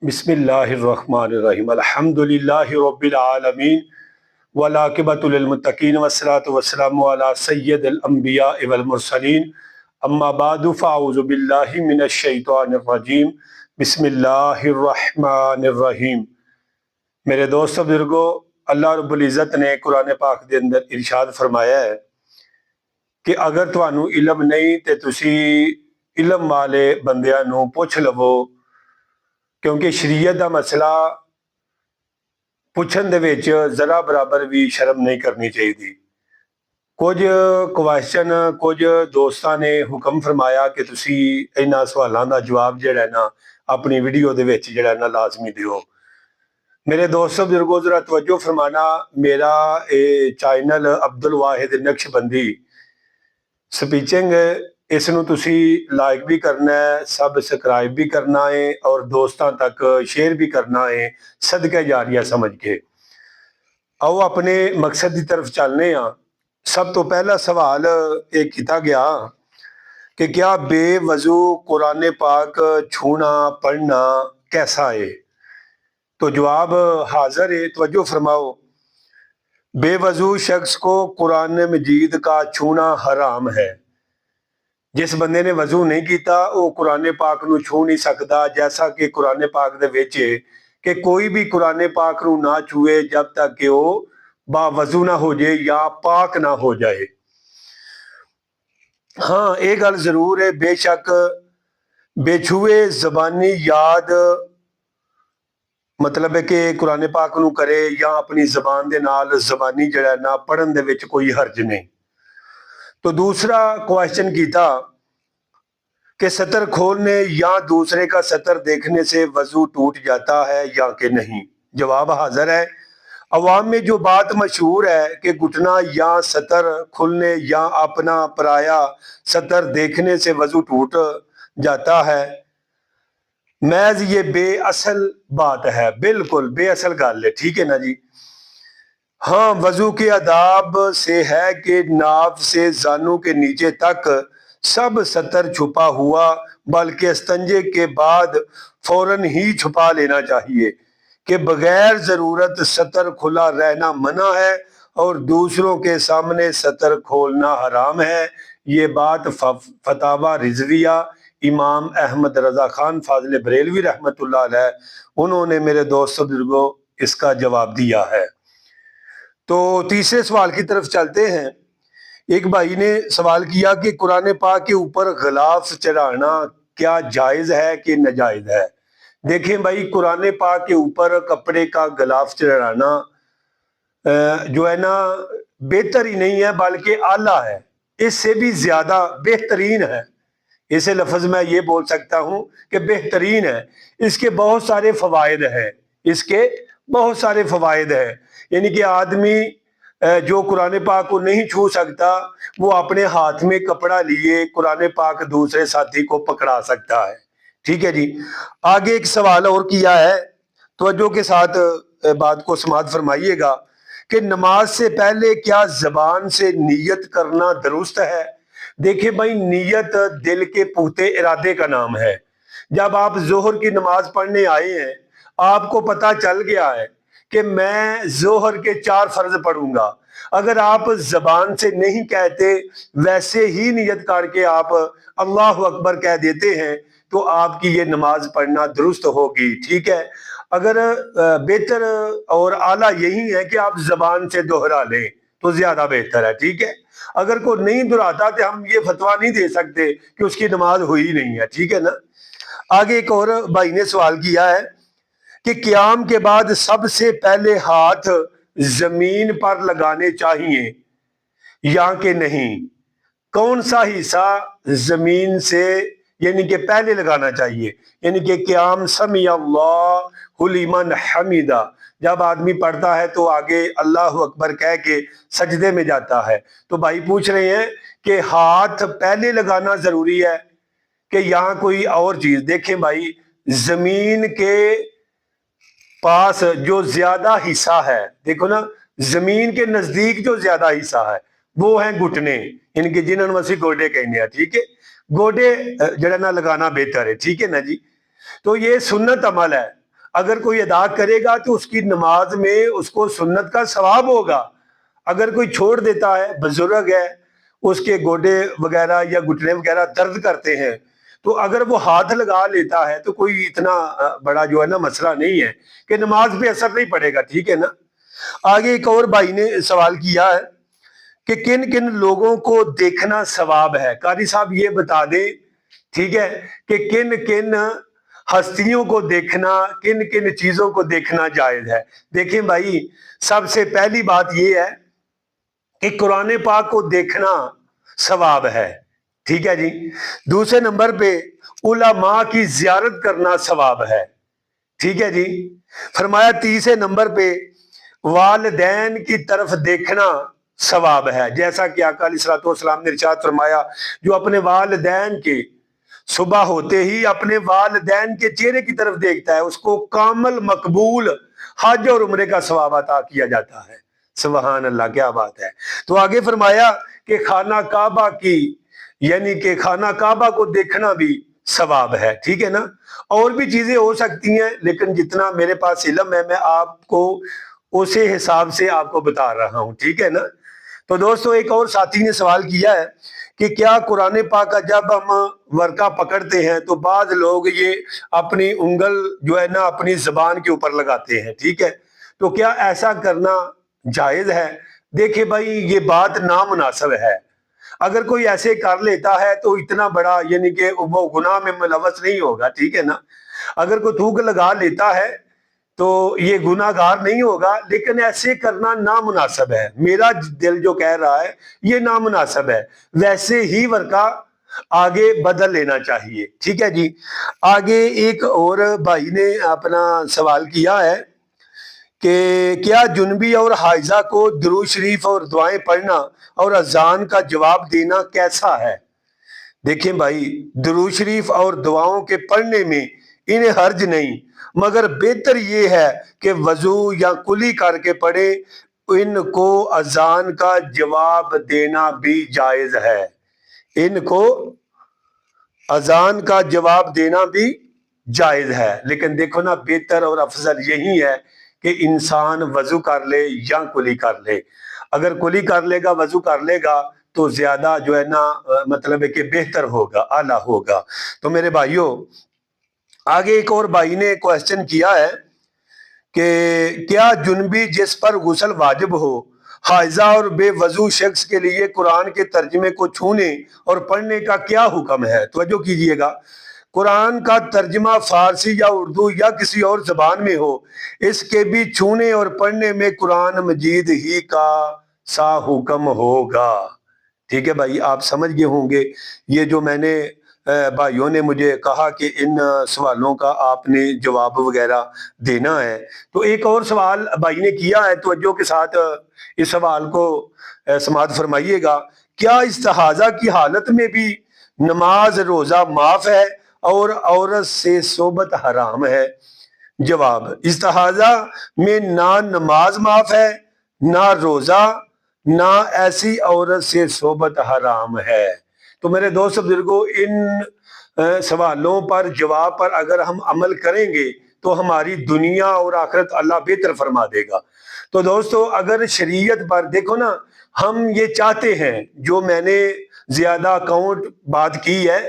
بسم اللہ الرحمن الرحیم الحمدللہ رب العالمین والعاقبۃ للمتقین والصلاۃ والسلام علی سید الانبیاء والمرسلین اما بعد فاعوذ باللہ من الشیطان الرجیم بسم اللہ الرحمن الرحیم۔ میرے دوست بزرگو، اللہ رب العزت نے قرآن پاک دے اندر ارشاد فرمایا ہے کہ اگر تانوں علم نہیں تے تسی علم والے بندیاں نوں پوچھ لو، کیونکہ شریعت دا مسئلہ پوچھن دے وچ ذرا برابر بھی شرم نہیں کرنی چاہیے۔ کچھ کوشچن کچھ دوستاں نے حکم فرمایا کہ تسی انہاں سوالاں دا جواب جڑا ہے نا اپنی ویڈیو دے وچ جڑا ہے نا لازمی دیو۔ میرے دوستو بزرگو، ذرا توجہ فرمانا، میرا چینل عبدالواحد نقشبندی سپیچنگ، اس نو تسی لائک بھی کرنا ہے، سبسکرائب بھی کرنا ہے اور دوستاں تک شیئر بھی کرنا ہے، صدقہ جاریہ سمجھ کے۔ آؤ اپنے مقصد کی طرف چلنے ہاں۔ سب تو پہلا سوال ایک کیتا گیا کہ کیا بے وضو قرآن پاک چھونا پڑھنا کیسا ہے؟ تو جواب حاضر ہے، توجہ فرماؤ۔ بے وضو شخص کو قرآن مجید کا چھونا حرام ہے۔ جس بندے نے وضو نہیں کیتا وہ قرآن پاک نو چھو نہیں سکتا، جیسا کہ قرآن پاک دے وچ ہے کہ کوئی بھی قرآن پاک نو نہ چھوئے جب تک کہ وہ با وضو نہ ہو جائے یا پاک نہ ہو جائے۔ ہاں، ایک گل ضرور ہے، بے شک بے چھوئے زبانی یاد مطلب ہے کہ قرآن پاک نو کرے یا اپنی زبان دے نال زبانی جڑا ہے نا پڑھن دے وچ کوئی حرج نہیں۔ تو دوسرا کوشچن کیتا کہ سطر کھولنے یا دوسرے کا سطر دیکھنے سے وضو ٹوٹ جاتا ہے یا کہ نہیں؟ جواب حاضر ہے۔ عوام میں جو بات مشہور ہے کہ گھٹنا یا سطر کھلنے یا اپنا پرایا سطر دیکھنے سے وضو ٹوٹ جاتا ہے، محض یہ بے اصل بات ہے، بالکل بے اصل گل ہے، ٹھیک ہے نا جی۔ ہاں، وضو کے آداب سے ہے کہ ناف سے زانوں کے نیچے تک سب سطر چھپا ہوا، بلکہ استنجے کے بعد فوراً ہی چھپا لینا چاہیے کہ بغیر ضرورت سطر کھلا رہنا منع ہے اور دوسروں کے سامنے سطر کھولنا حرام ہے۔ یہ بات فتاوی رضویہ امام احمد رضا خان فاضل بریلوی رحمۃ اللہ علیہ انہوں نے میرے دوست بزرگوں اس کا جواب دیا ہے۔ تو تیسرے سوال کی طرف چلتے ہیں۔ ایک بھائی نے سوال کیا کہ قرآن پاک کے اوپر غلاف چڑھانا کیا جائز ہے کہ ناجائز ہے؟ دیکھیں بھائی، قرآن پاک کے اوپر کپڑے کا غلاف چڑھانا جو ہے نا بہتر ہی نہیں ہے بلکہ اعلیٰ ہے، اس سے بھی زیادہ بہترین ہے۔ اسے لفظ میں یہ بول سکتا ہوں کہ بہترین ہے۔ اس کے بہت سارے فوائد ہیں، اس کے بہت سارے فوائد ہیں، یعنی کہ آدمی جو قرآن پاک کو نہیں چھو سکتا وہ اپنے ہاتھ میں کپڑا لیے قرآن پاک دوسرے ساتھی کو پکڑا سکتا ہے، ٹھیک ہے جی۔ آگے ایک سوال اور کیا ہے، توجہ کے ساتھ بات کو سماعت فرمائیے گا کہ نماز سے پہلے کیا زبان سے نیت کرنا درست ہے؟ دیکھیں بھائی، نیت دل کے پختہ ارادے کا نام ہے۔ جب آپ ظہر کی نماز پڑھنے آئے ہیں، آپ کو پتہ چل گیا ہے کہ میں ظہر کے 4 فرض پڑھوں گا، اگر آپ زبان سے نہیں کہتے ویسے ہی نیت کر کے آپ اللہ اکبر کہہ دیتے ہیں تو آپ کی یہ نماز پڑھنا درست ہوگی، ٹھیک ہے۔ اگر بہتر اور اعلیٰ یہی ہے کہ آپ زبان سے دہرا لیں تو زیادہ بہتر ہے، ٹھیک ہے۔ اگر کوئی نہیں دہراتا تو ہم یہ فتویٰ نہیں دے سکتے کہ اس کی نماز ہوئی نہیں ہے، ٹھیک ہے نا۔ آگے ایک اور بھائی نے سوال کیا ہے کہ قیام کے بعد سب سے پہلے ہاتھ زمین پر لگانے چاہیے یا کہ نہیں؟ کون سا حصہ زمین سے یعنی کہ پہلے لگانا چاہیے؟ یعنی کہ قیام سمیع اللہ لمن حمیدہ، جب آدمی پڑھتا ہے تو آگے اللہ اکبر کہہ کے سجدے میں جاتا ہے، تو بھائی پوچھ رہے ہیں کہ ہاتھ پہلے لگانا ضروری ہے کہ یہاں کوئی اور چیز؟ دیکھیں بھائی، زمین کے پاس جو زیادہ حصہ ہے، دیکھو نا، زمین کے نزدیک جو زیادہ حصہ ہے وہ ہیں گھٹنے، یعنی کہ جنہوں نے اسی گوڈے کہنے ہیں، ٹھیک ہے۔ گوڈے جڑا نہ لگانا بہتر ہے، ٹھیک ہے نا جی۔ تو یہ سنت عمل ہے، اگر کوئی ادا کرے گا تو اس کی نماز میں اس کو سنت کا ثواب ہوگا. اگر کوئی چھوڑ دیتا ہے، بزرگ ہے، اس کے گوڈے وغیرہ یا گھٹنے وغیرہ درد کرتے ہیں، تو اگر وہ ہاتھ لگا لیتا ہے تو کوئی اتنا بڑا جو ہے نا مسئلہ نہیں ہے کہ نماز پہ اثر نہیں پڑے گا. ٹھیک ہے نا. آگے ایک اور بھائی نے سوال کیا ہے کہ کن کن لوگوں کو دیکھنا ثواب ہے. قاری صاحب یہ بتا دیں، ٹھیک ہے، کہ کن کن ہستیوں کو دیکھنا، کن کن چیزوں کو دیکھنا جائز ہے. دیکھیں بھائی، سب سے پہلی بات یہ ہے کہ قرآن پاک کو دیکھنا ثواب ہے. ٹھیک ہے جی. دوسرے نمبر پہ علماء کی زیارت کرنا ثواب ہے. ٹھیک ہے جی. فرمایا تیسرے نمبر پہ والدین کی طرف دیکھنا ثواب ہے، جیسا کہ آقا علیہ الصلوۃ والسلام نے ارشاد فرمایا جو اپنے والدین کے صبح ہوتے ہی اپنے والدین کے چہرے کی طرف دیکھتا ہے اس کو کامل مقبول حج اور عمرے کا ثواب عطا کیا جاتا ہے. سبحان اللہ، کیا بات ہے. تو آگے فرمایا کہ خانہ کعبہ کی، یعنی کہ خانہ کعبہ کو دیکھنا بھی ثواب ہے. ٹھیک ہے نا. اور بھی چیزیں ہو سکتی ہیں، لیکن جتنا میرے پاس علم ہے میں آپ کو اسی حساب سے آپ کو بتا رہا ہوں. ٹھیک ہے نا. تو دوستو، ایک اور ساتھی نے سوال کیا ہے کہ کیا قرآن پاک کا جب ہم ورقہ پکڑتے ہیں تو بعض لوگ یہ اپنی انگل جو ہے نا اپنی زبان کے اوپر لگاتے ہیں. ٹھیک ہے. تو کیا ایسا کرنا جائز ہے؟ دیکھیں بھائی، یہ بات نامناسب ہے. اگر کوئی ایسے کر لیتا ہے تو اتنا بڑا یعنی کہ وہ گناہ میں ملوث نہیں ہوگا. ٹھیک ہے نا. اگر کوئی تھوک لگا لیتا ہے تو یہ گناہ گار نہیں ہوگا، لیکن ایسے کرنا نامناسب ہے. میرا دل جو کہہ رہا ہے یہ نامناسب ہے. ویسے ہی ورقہ آگے بدل لینا چاہیے. ٹھیک ہے جی. آگے ایک اور بھائی نے اپنا سوال کیا ہے کہ کیا جنبی اور حائضہ کو درود شریف اور دعائیں پڑھنا اور اذان کا جواب دینا کیسا ہے؟ دیکھیں بھائی، درود شریف اور دعاؤں کے پڑھنے میں انہیں حرج نہیں، مگر بہتر یہ ہے کہ وضو یا کلی کر کے پڑھے. ان کو اذان کا جواب دینا بھی جائز ہے. ان کو اذان کا جواب دینا بھی جائز ہے. لیکن دیکھو نا، بہتر اور افضل یہی ہے کہ انسان وضو کر لے یا کلی کر لے. اگر کلی کر لے گا، وضو کر لے گا تو زیادہ جو ہے نا مطلب ہے کہ بہتر ہوگا، اعلیٰ ہوگا. تو میرے بھائیوں، آگے ایک اور بھائی نے کوشچن کیا ہے کہ کیا جنبی جس پر غسل واجب ہو، حائضہ اور بے وضو شخص کے لیے قرآن کے ترجمے کو چھونے اور پڑھنے کا کیا حکم ہے؟ توجہ کیجئے گا. قرآن کا ترجمہ فارسی یا اردو یا کسی اور زبان میں ہو، اس کے بھی چھونے اور پڑھنے میں قرآن مجید ہی کا سا حکم ہوگا. ٹھیک ہے بھائی، آپ سمجھ گئے ہوں گے. یہ جو میں نے بھائیوں نے مجھے کہا کہ ان سوالوں کا آپ نے جواب وغیرہ دینا ہے. تو ایک اور سوال بھائی نے کیا ہے، توجہ کے ساتھ اس سوال کو سماعت فرمائیے گا. کیا استحاضہ کی حالت میں بھی نماز روزہ معاف ہے اور عورت سے صحبت حرام ہے؟ جواب: استحاضہ میں نہ نماز معاف ہے، نہ روزہ، نہ ایسی عورت سے صحبت حرام ہے. تو میرے دوست بزرگوں، ان سوالوں پر جواب پر اگر ہم عمل کریں گے تو ہماری دنیا اور آخرت اللہ بہتر فرما دے گا. تو دوستو، اگر شریعت پر دیکھو نا، ہم یہ چاہتے ہیں، جو میں نے زیادہ اکاؤنٹ بات کی ہے،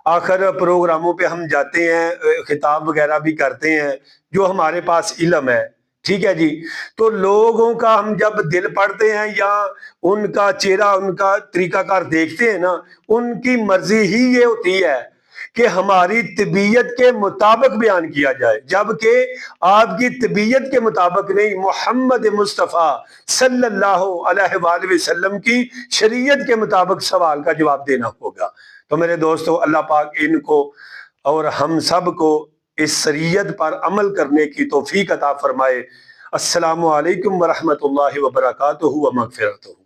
آخر پروگراموں پہ ہم جاتے ہیں، خطاب وغیرہ بھی کرتے ہیں، جو ہمارے پاس علم ہے. ٹھیک ہے جی. تو لوگوں کا ہم جب دل پڑھتے ہیں یا ان کا چہرہ، ان کا طریقہ کار دیکھتے ہیں نا، ان کی مرضی ہی یہ ہوتی ہے کہ ہماری طبیعت کے مطابق بیان کیا جائے، جبکہ آپ کی طبیعت کے مطابق نہیں، محمد مصطفیٰ صلی اللہ علیہ وآلہ وسلم کی شریعت کے مطابق سوال کا جواب دینا ہوگا. تو میرے دوستو، اللہ پاک ان کو اور ہم سب کو اس شریعت پر عمل کرنے کی توفیق عطا فرمائے. السلام علیکم ورحمۃ اللہ وبرکاتہ و مغفرتہ.